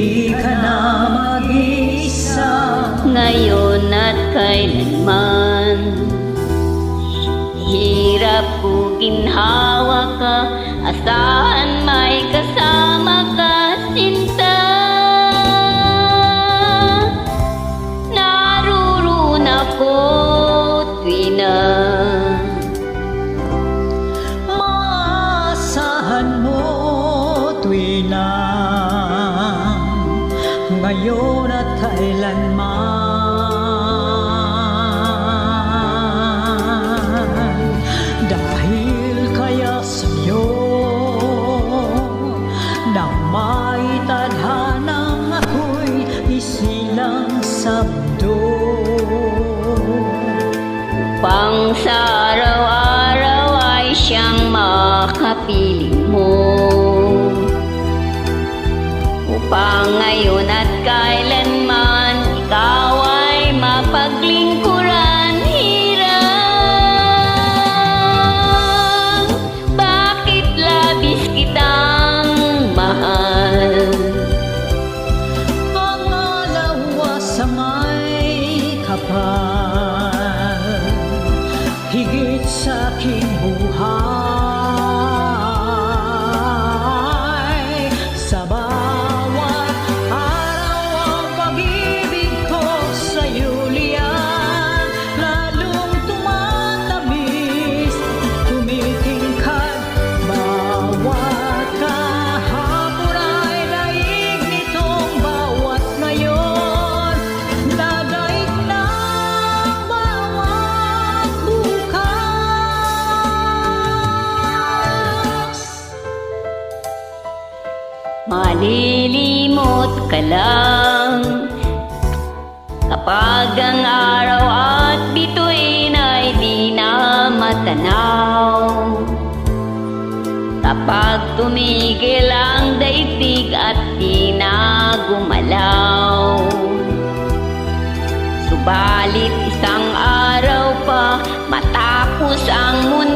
Di ka na mag-iisa ngayon at kailanman. Hirap ko ginhawa ka, asahan may kasama ka, sinta. Naruroon ako tuwi na maasahan mo tuwi na ngayon at kailanman. Dahil kaya sa'yo na may tadhanang ako'y isilang sa mundo. upang sa araw-araw ay siyang makapiling mo, upang ngayon at kailanman ikaw ay mapaglingkuran. Hirap, bakit labis kitang mahal? Ang alawa sa may kapal, higit sa aking buhay. Sa bawat araw ang pag-ibig ko sa'yo liyan, lalong tumatamis, tumitingkad. Bawat kahapon ay daig nitong bawat ngayon, dadaig ng bawat bukas. Malilimot ka lang kapag ang araw at bituin ay di na matanaw, kapag tumigil ang daigdig at di na gumalaw. Subalit isang araw pa matapos ang mundo